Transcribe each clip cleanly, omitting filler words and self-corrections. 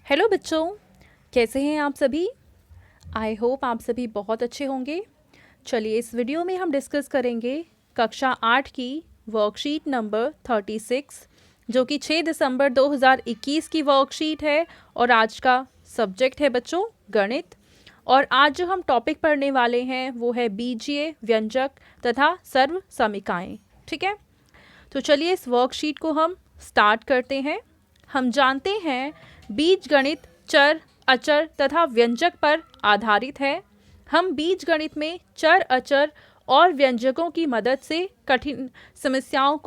Hello बच्चों, कैसे हैं आप सभी। आई होप आप सभी बहुत अच्छे होंगे। चलिए इस वीडियो में हम डिस्कस करेंगे कक्षा 8 की वर्कशीट नंबर 36 जो कि 6 दिसंबर 2021 की वर्कशीट है और आज का सब्जेक्ट है बच्चों गणित। और आज जो हम टॉपिक पढ़ने वाले हैं वो है बीजीय व्यंजक तथा सर्व समीकाएँ। ठीक है, तो चलिए इस वर्कशीट को हम स्टार्ट करते हैं। हम जानते हैं बीजगणित चर, अचर तथा व्यंजक पर आधारित है। हम बीजगणित में चर, अचर और व्यंजकों की मदद से कठिन समस्याओं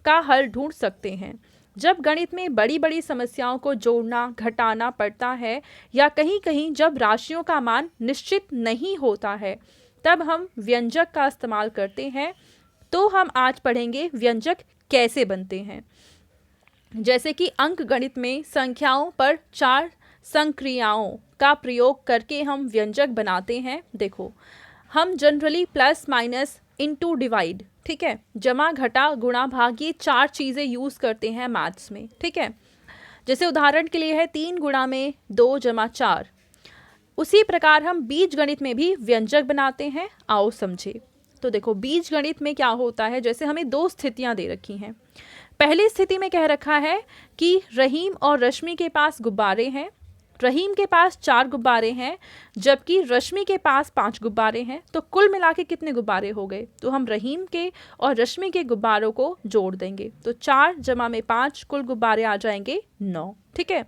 का हल ढूंढ सकते हैं। जब गणित में बड़ी बड़ी समस्याओं को जोड़ना घटाना पड़ता है या कहीं कहीं जब राशियों का मान निश्चित नहीं होता है तब हम व्यंजक का इस्तेमाल करते हैं। तो हम आज पढ़ेंगे व्यंजक कैसे बनते हैं। जैसे कि अंक गणित में संख्याओं पर चार संक्रियाओं का प्रयोग करके हम व्यंजक बनाते हैं। देखो, हम generally plus minus into divide, ठीक है, जमा घटा गुणा भाग, ये चार चीज़ें यूज़ करते हैं मैथ्स में। ठीक है, जैसे उदाहरण के लिए है 3 गुणा में 2 जमा 4। उसी प्रकार हम बीज गणित में भी व्यंजक बनाते हैं। आओ समझे। तो देखो, बीज गणित में क्या होता है, जैसे हमें दो स्थितियां दे रखी हैं। पहली स्थिति में कह रखा है कि रहीम और रश्मि के पास गुब्बारे हैं। रहीम के पास 4 गुब्बारे हैं जबकि रश्मि के पास 5 गुब्बारे हैं। तो कुल मिला के कितने गुब्बारे हो गए, तो हम रहीम के और रश्मि के गुब्बारों को जोड़ देंगे। तो 4 जमा में 5, कुल गुब्बारे आ जाएंगे 9। ठीक है,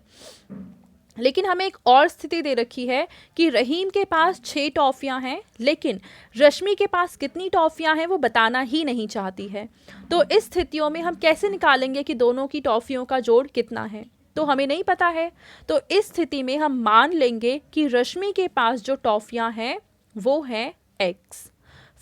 लेकिन हमें एक और स्थिति दे रखी है कि रहीम के पास 6 टॉफ़ियाँ हैं लेकिन रश्मि के पास कितनी टॉफ़ियाँ हैं वो बताना ही नहीं चाहती है। तो इस स्थितियों में हम कैसे निकालेंगे कि दोनों की टॉफ़ियों का जोड़ कितना है, तो हमें नहीं पता है। तो इस स्थिति में हम मान लेंगे कि रश्मि के पास जो टॉफ़ियाँ हैं वो हैं x।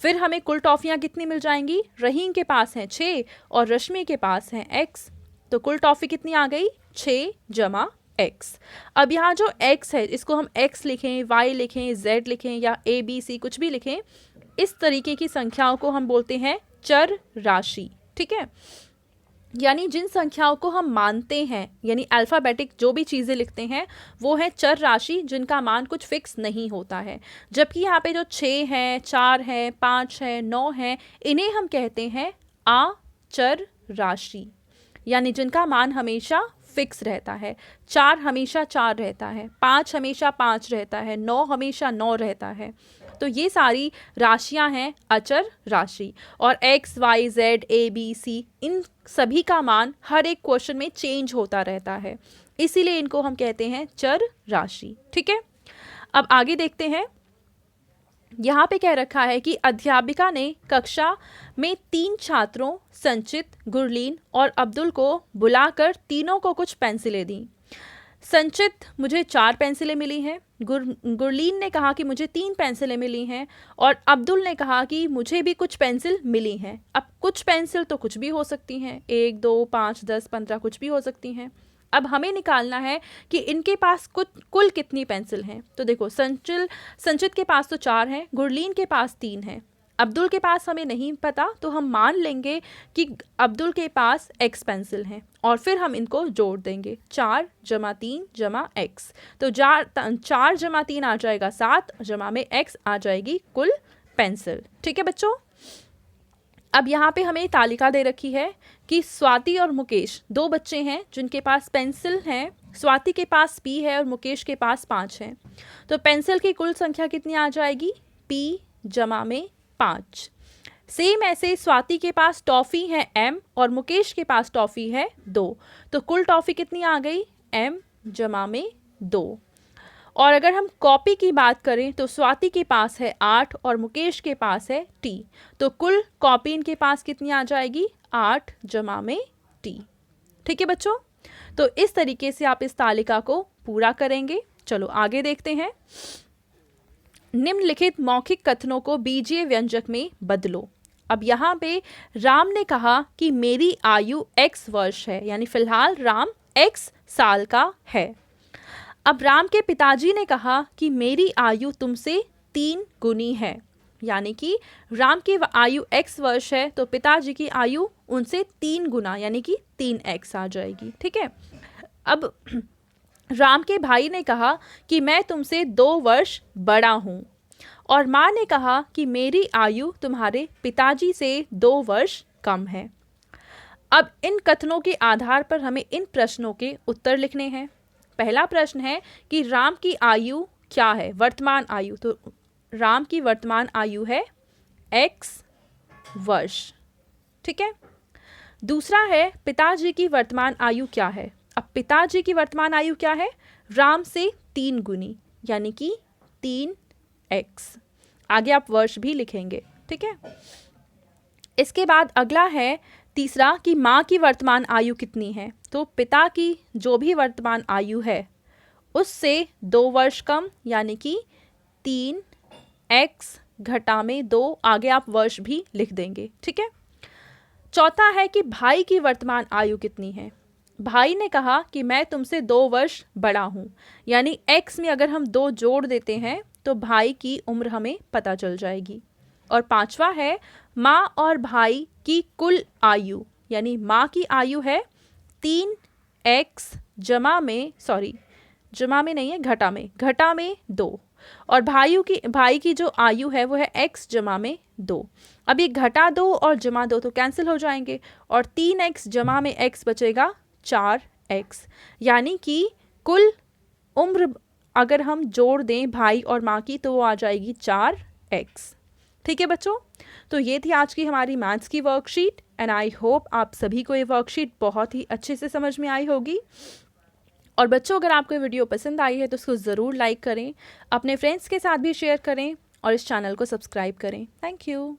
फिर हमें कुल टॉफ़ियाँ कितनी मिल जाएंगी, रहीम के पास हैं 6 और रश्मि के पास हैं x। तो कुल टॉफ़ी कितनी आ गई, 6 जमा x। अब यहाँ जो x है इसको हम x लिखें, y लिखें, z लिखें या a b c कुछ भी लिखें, इस तरीके की संख्याओं को हम बोलते हैं चर राशि। ठीक है, यानी जिन संख्याओं को हम मानते हैं, यानी अल्फ़ाबेटिक जो भी चीज़ें लिखते हैं वो है चर राशि जिनका मान कुछ फिक्स नहीं होता है। जबकि यहाँ पे जो 6 है, 4 है, 5 है, 9 है, इन्हें हम कहते हैं अचर राशि, यानी जिनका मान हमेशा फिक्स रहता है। 4 हमेशा 4 रहता है, 5 हमेशा 5 रहता है, 9 हमेशा 9 रहता है। तो ये सारी राशियां हैं अचर राशि। और x, y, z, a, b, c इन सभी का मान हर एक क्वेश्चन में चेंज होता रहता है, इसीलिए इनको हम कहते हैं चर राशि। ठीक है, अब आगे देखते हैं। यहाँ पे कह रखा है कि अध्यापिका ने कक्षा में 3 छात्रों संचित, गुरलीन और अब्दुल को बुलाकर तीनों को कुछ पेंसिलें दी। संचित, मुझे 4 पेंसिलें मिली हैं। गुरलीन ने कहा कि मुझे 3 पेंसिलें मिली हैं और अब्दुल ने कहा कि मुझे भी कुछ पेंसिल मिली हैं। अब कुछ पेंसिल तो कुछ भी हो सकती हैं, 1, 2, 5, 10, 15 कुछ भी हो सकती हैं। अब हमें निकालना है कि इनके पास कुल कितनी पेंसिल हैं। तो देखो, संचित के पास तो 4 हैं, गुरलीन के पास 3 हैं, अब्दुल के पास हमें नहीं पता, तो हम मान लेंगे कि अब्दुल के पास x पेंसिल हैं और फिर हम इनको जोड़ देंगे, 4 जमा 3 जमा x। तो 4 जमा 3 आ जाएगा 7, जमा में x आ जाएगी कुल पेंसिल। ठीक है बच्चों, अब यहाँ पे हमें तालिका दे रखी है कि स्वाति और मुकेश 2 बच्चे हैं जिनके पास पेंसिल हैं। स्वाति के पास p है और मुकेश के पास 5 है। तो पेंसिल की कुल संख्या कितनी आ जाएगी, p जमा में 5। सेम ऐसे स्वाति के पास टॉफ़ी है m और मुकेश के पास टॉफ़ी है 2। तो कुल टॉफ़ी कितनी आ गई, m जमा में 2। और अगर हम कॉपी की बात करें तो स्वाति के पास है 8 और मुकेश के पास है t। तो कुल कॉपी इनके पास कितनी आ जाएगी, 8 जमा में t। ठीक है बच्चों, तो इस तरीके से आप इस तालिका को पूरा करेंगे। चलो आगे देखते हैं। निम्नलिखित मौखिक कथनों को बीजीय व्यंजक में बदलो। अब यहाँ पे राम ने कहा कि मेरी आयु x वर्ष है, यानी फिलहाल राम x साल का है। अब राम के पिताजी ने कहा कि मेरी आयु तुमसे 3 गुनी है, यानी कि राम की आयु x वर्ष है तो पिताजी की आयु उनसे 3 गुना यानी कि 3x आ जाएगी। ठीक है, अब राम के भाई ने कहा कि मैं तुमसे 2 वर्ष बड़ा हूँ और माँ ने कहा कि मेरी आयु तुम्हारे पिताजी से 2 वर्ष कम है। अब इन कथनों के आधार पर हमें इन प्रश्नों के उत्तर लिखने हैं। पहला प्रश्न है कि राम की आयु क्या है, वर्तमान आयु। तो राम की वर्तमान आयु है x वर्ष, ठीक है। दूसरा है पिताजी की वर्तमान आयु क्या है। अब पिताजी की वर्तमान आयु क्या है, राम से 3 गुनी यानी कि 3x। आगे आप वर्ष भी लिखेंगे, ठीक है। इसके बाद अगला है तीसरा कि माँ की वर्तमान आयु कितनी है। तो पिता की जो भी वर्तमान आयु है उससे 2 वर्ष कम यानी कि 3x घटा में 2, आगे आप वर्ष भी लिख देंगे, ठीक है। चौथा है कि भाई की वर्तमान आयु कितनी है। भाई ने कहा कि मैं तुमसे 2 वर्ष बड़ा हूँ, यानी x में अगर हम 2 जोड़ देते हैं तो भाई की उम्र हमें पता चल जाएगी। और पांचवा है माँ और भाई की कुल आयु, यानी माँ की आयु है 3x जमा में नहीं है, घटा में 2, और भाई की जो आयु है वो है x जमा में 2। अब ये घटा 2 और जमा 2 तो कैंसिल हो जाएंगे और 3x जमा में x बचेगा 4x, यानी कि कुल उम्र अगर हम जोड़ दें भाई और माँ की तो वो आ जाएगी 4x, ठीक है बच्चों। तो ये थी आज की हमारी मैथ्स की वर्कशीट एंड आई होप आप सभी को ये वर्कशीट बहुत ही अच्छे से समझ में आई होगी। और बच्चों अगर आपको वीडियो पसंद आई है तो उसको ज़रूर लाइक करें, अपने फ्रेंड्स के साथ भी शेयर करें और इस चैनल को सब्सक्राइब करें। Thank you.